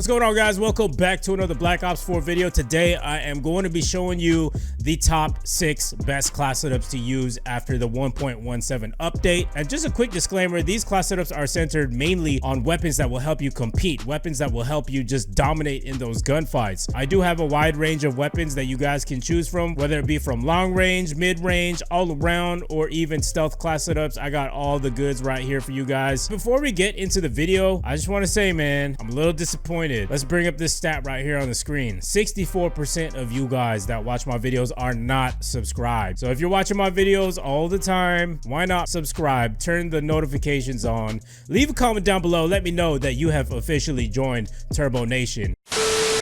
What's going on, guys? Welcome back to another Black Ops 4 video. Today I am going to be showing you the top 6 best class setups to use after the 1.17 update. And just a quick disclaimer, these class setups are centered mainly on weapons that will help you compete, weapons that will help you just dominate in those gunfights. I do have a wide range of weapons that you guys can choose from, whether it be from long range, mid range, all around, or even stealth class setups. I got all the goods right here for you guys. Before we get into the video, I just want to say, man, I'm a little disappointed. Let's bring up this stat right here on the screen. 64% of you guys that watch my videos are not subscribed. So if you're watching my videos all the time, why not subscribe? Turn the notifications on. Leave a comment down below. Let me know that you have officially joined Turbo Nation.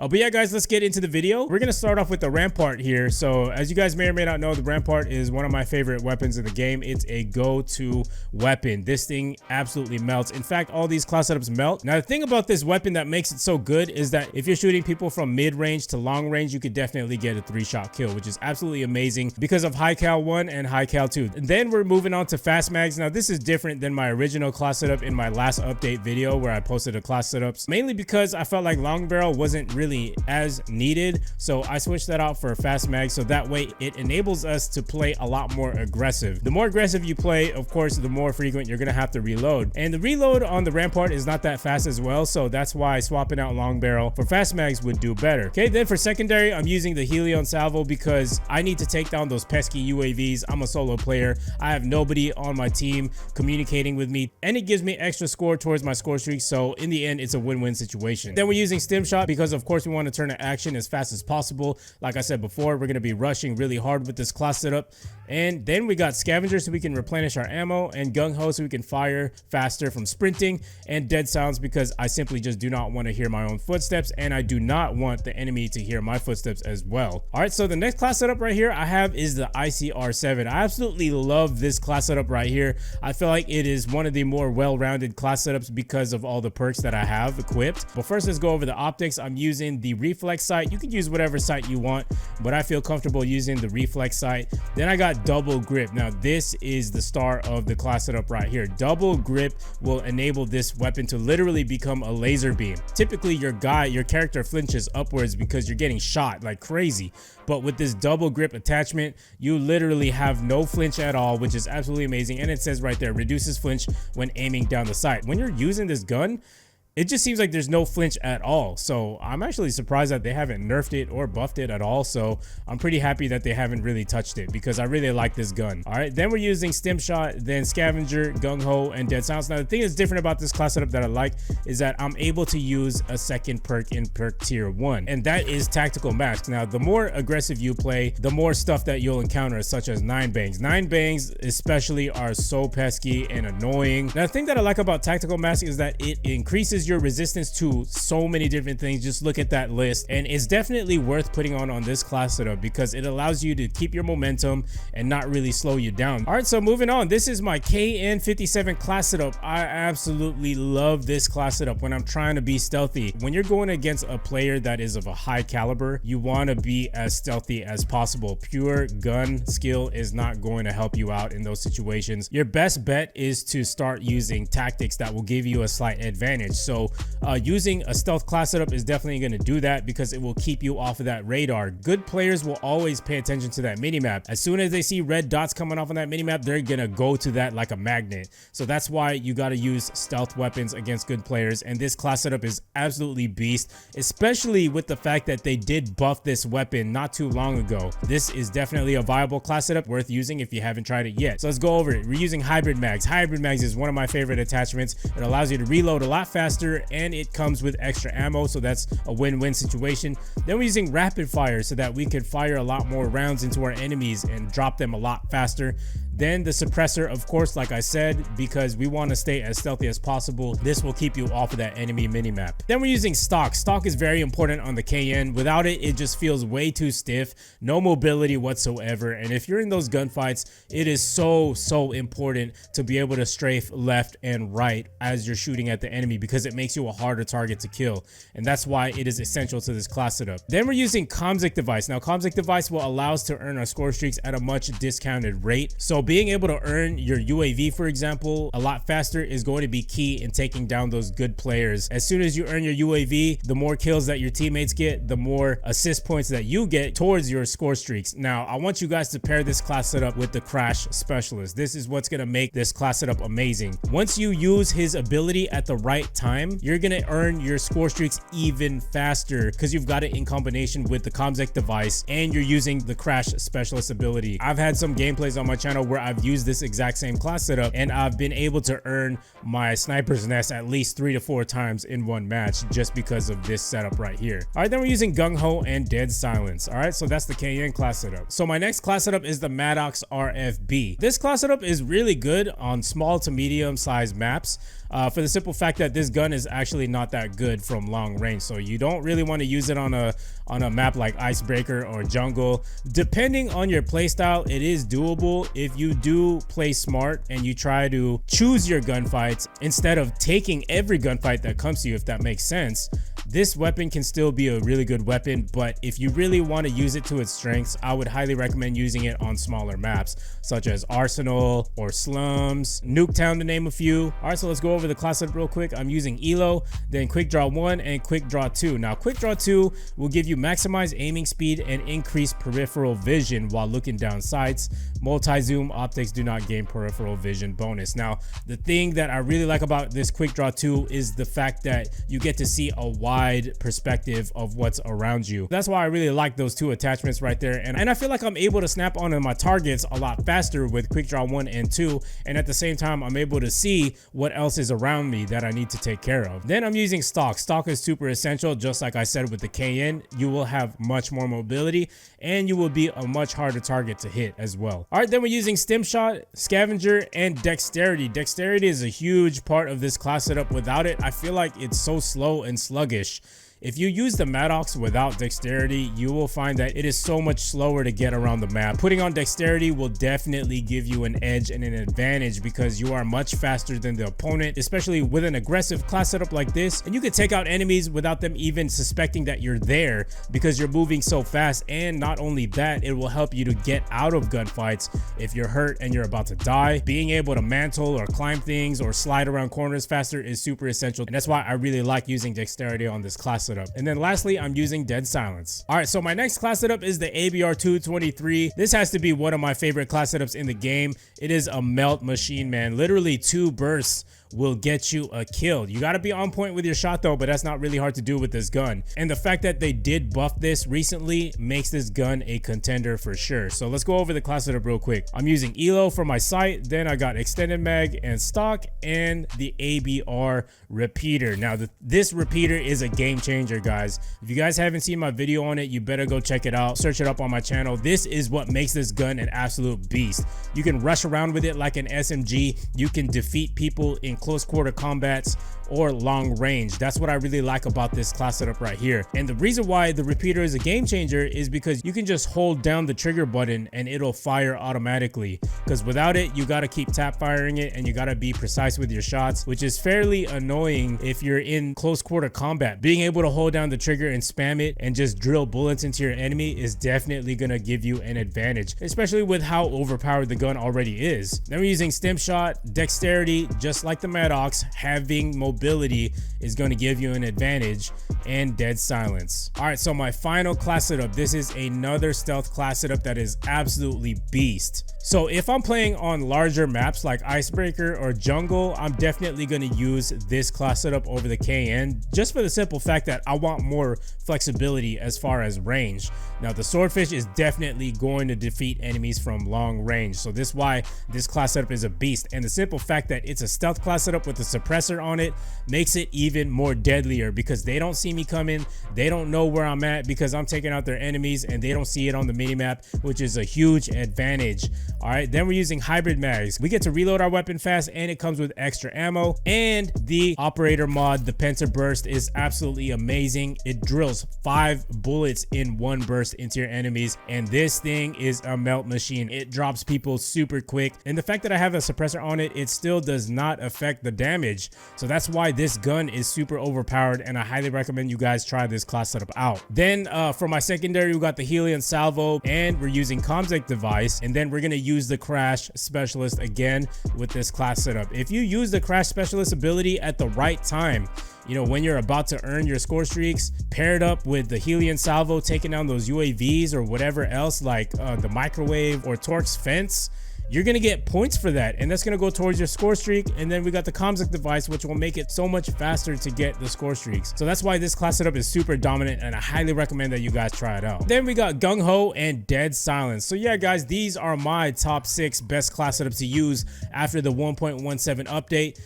But yeah, guys, let's get into the video. We're gonna start off with the Rampart here. So as you guys may or may not know, the Rampart is one of my favorite weapons in the game. It's a go-to weapon. This thing absolutely melts. In fact, all these class setups melt. Now, the thing about this weapon that makes it so good is that if you're shooting people from mid-range to long range, you could definitely get a 3-shot kill, which is absolutely amazing because of high cal 1 and high cal 2. And then we're moving on to fast mags. Now, this is different than my original class setup in my last update video where I posted the class setups, mainly because I felt like long barrel wasn't really as needed, so I switched that out for fast mag, so that way it enables us to play a lot more aggressive. The more aggressive you play, of course, the more frequent you're gonna have to reload, and the reload on the Rampart is not that fast as well, so that's why swapping out long barrel for fast mags would do better. Okay, then for secondary, I'm using the Helion Salvo because I need to take down those pesky UAVs. I'm a solo player. I have nobody on my team communicating with me, and it gives me extra score towards my score streak, so in the end, it's a win-win situation. Then we're using stim shot because, of course, we want to turn to action as fast as possible. Like I said before, we're going to be rushing really hard with this class setup. And then we got scavenger so we can replenish our ammo, and gung ho so we can fire faster from sprinting, and dead sounds because I simply just do not want to hear my own footsteps, and I do not want the enemy to hear my footsteps as well. All right, so the next class setup right here I have is the ICR7. I absolutely love this class setup right here. I feel like it is one of the more well-rounded class setups because of all the perks that I have equipped. But first, let's go over the optics. I'm using the reflex sight. You can use whatever sight you want, but I feel comfortable using the reflex sight. Then I got double grip. Now this is the star of the class setup right here. Double grip will enable this weapon to literally become a laser beam. Typically your character flinches upwards because you're getting shot like crazy, but with this double grip attachment, you literally have no flinch at all, which is absolutely amazing. And it says right there, reduces flinch when aiming down the sight. When you're using this gun, it just seems like there's no flinch at all. So I'm actually surprised that they haven't nerfed it or buffed it at all. So I'm pretty happy that they haven't really touched it because I really like this gun. All right, then we're using stim shot, then scavenger, gung ho, and dead sounds. Now the thing that's different about this class setup that I like is that I'm able to use a second perk in perk tier 1, and that is tactical mask. Now the more aggressive you play, the more stuff that you'll encounter, such as 9-bangs. 9-bangs especially are so pesky and annoying. Now the thing that I like about tactical mask is that it increases your resistance to so many different things. Just look at that list, and it's definitely worth putting on this class setup because it allows you to keep your momentum and not really slow you down. All right, so moving on, this is my KN57 class setup. I absolutely love this class setup when I'm trying to be stealthy. When you're going against a player that is of a high caliber, you want to be as stealthy as possible. Pure gun skill is not going to help you out in those situations. Your best bet is to start using tactics that will give you a slight advantage. So using a stealth class setup is definitely going to do that because it will keep you off of that radar. Good players will always pay attention to that minimap. As soon as they see red dots coming off on that minimap, they're going to go to that like a magnet. So that's why you got to use stealth weapons against good players, and this class setup is absolutely beast, especially with the fact that they did buff this weapon not too long ago. This is definitely a viable class setup worth using if you haven't tried it yet. So let's go over it. We're using hybrid mags. Hybrid mags is one of my favorite attachments. It allows you to reload a lot faster, and it comes with extra ammo, so that's a win-win situation. Then we're using rapid fire so that we could fire a lot more rounds into our enemies and drop them a lot faster. Then the suppressor, of course, like I said, because we want to stay as stealthy as possible. This will keep you off of that enemy minimap. Then we're using stock. Stock is very important on the KN. Without it, it just feels way too stiff. No mobility whatsoever. And if you're in those gunfights, it is so important to be able to strafe left and right as you're shooting at the enemy because it makes you a harder target to kill. And that's why it is essential to this class setup. Then we're using Comsec device. Now, Comsec device will allow us to earn our score streaks at a much discounted rate. So being able to earn your UAV, for example, a lot faster is going to be key in taking down those good players. As soon as you earn your UAV, the more kills that your teammates get, the more assist points that you get towards your score streaks. Now, I want you guys to pair this class setup with the Crash Specialist. This is what's going to make this class setup amazing. Once you use his ability at the right time, you're going to earn your score streaks even faster because you've got it in combination with the ComSec device and you're using the Crash Specialist ability. I've had some gameplays on my channel where I've used this exact same class setup and I've been able to earn my sniper's nest at least 3 to 4 times in one match just because of this setup right here. All right, then we're using Gung Ho and Dead Silence. All right, so that's the KN class setup. So my next class setup is the Mattox RFB. This class setup is really good on small to medium sized maps. For the simple fact that this gun is actually not that good from long range, so you don't really want to use it on a map like Icebreaker or Jungle. Depending on your playstyle, it is doable if you do play smart and you try to choose your gunfights instead of taking every gunfight that comes to you, if that makes sense. This weapon can still be a really good weapon, but if you really want to use it to its strengths, I would highly recommend using it on smaller maps such as Arsenal or Slums, Nuketown, to name a few. All right, so let's go over the class setup real quick. I'm using ELO, then Quick Draw 1 and Quick Draw 2. Now, Quick Draw 2 will give you maximized aiming speed and increased peripheral vision while looking down sights. Multi-zoom optics do not gain peripheral vision bonus. Now, the thing that I really like about this Quick Draw 2 is the fact that you get to see a wide perspective of what's around you. That's why I really like those two attachments right there. And I feel like I'm able to snap onto my targets a lot faster with Quick Draw 1 and 2. And at the same time, I'm able to see what else is around me that I need to take care of. Then I'm using Stock. Stock is super essential. Just like I said with the KN, you will have much more mobility and you will be a much harder target to hit as well. All right, then we're using Stim Shot, Scavenger, and Dexterity. Dexterity is a huge part of this class setup. Without it, I feel like it's so slow and sluggish. If you use the Mattox without Dexterity, you will find that it is so much slower to get around the map. Putting on Dexterity will definitely give you an edge and an advantage because you are much faster than the opponent, especially with an aggressive class setup like this. And you can take out enemies without them even suspecting that you're there because you're moving so fast. And not only that, it will help you to get out of gunfights if you're hurt and you're about to die. Being able to mantle or climb things or slide around corners faster is super essential. And that's why I really like using Dexterity on this class setup. And then lastly, I'm using Dead Silence. All right, so my next class setup is the ABR 223. This has to be one of my favorite class setups in the game. It is a melt machine, man. Literally 2 bursts will get you a kill. You got to be on point with your shot though, but that's not really hard to do with this gun. And the fact that they did buff this recently makes this gun a contender for sure. So let's go over the class setup real quick. I'm using ELO for my sight, then I got extended mag and stock and the ABR repeater. Now this repeater is a game changer, guys. If you guys haven't seen my video on it, you better go check it out. Search it up on my channel. This is what makes this gun an absolute beast. You can rush around with it like an SMG. You can defeat people in close quarter combats or long range. That's what I really like about this class setup right here. And the reason why the repeater is a game changer is because you can just hold down the trigger button and it'll fire automatically, because without it you got to keep tap firing it and you got to be precise with your shots, which is fairly annoying if you're in close quarter combat. Being able to hold down the trigger and spam it and just drill bullets into your enemy is definitely going to give you an advantage, especially with how overpowered the gun already is. Then we're using Stim Shot, Dexterity, just like the Mattox. Having mobility is going to give you an advantage, and Dead Silence. All right, so my final class setup, this is another stealth class setup that is absolutely beast. So if I'm playing on larger maps like Icebreaker or Jungle, I'm definitely going to use this class setup over the KN, just for the simple fact that I want more flexibility as far as range. Now the swordfish is definitely going to defeat enemies from long range, so this is why this class setup is a beast. And the simple fact that it's a stealth class setup with a suppressor on it makes it even more deadlier, because they don't see me coming, they don't know where I'm at because I'm taking out their enemies, and they don't see it on the minimap, which is a huge advantage. All right, then we're using hybrid mags. We get to reload our weapon fast, and it comes with extra ammo. And the operator mod, the Penta Burst, is absolutely amazing. It drills 5 bullets in 1 burst into your enemies, and this thing is a melt machine. It drops people super quick, and the fact that I have a suppressor on it, it still does not affect the damage. So that's why this gun is super overpowered, and I highly recommend you guys try this class setup out. Then for my secondary, we got the Helion Salvo, and we're using Comsec device, and then we're gonna use the Crash Specialist again with this class setup. If you use the Crash Specialist ability at the right time, you know, when you're about to earn your score streaks, paired up with the Helion Salvo taking down those UAVs or whatever else, like the microwave or Torque's fence, you're gonna get points for that, and that's gonna go towards your score streak. And then we got the Comsec device, which will make it so much faster to get the score streaks. So that's why this class setup is super dominant, and I highly recommend that you guys try it out. Then we got Gung Ho and Dead Silence. So yeah, guys, these are my top 6 best class setups to use after the 1.17 update.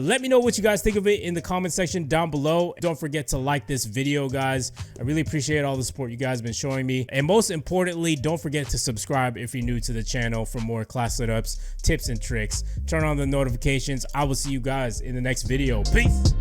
Let me know what you guys think of it in the comment section down below. Don't forget to like this video, guys. I really appreciate all the support you guys have been showing me, and most importantly, don't forget to subscribe if you're new to the channel for more class setups, tips, and tricks. Turn on the notifications. I will see you guys in the next video. Peace.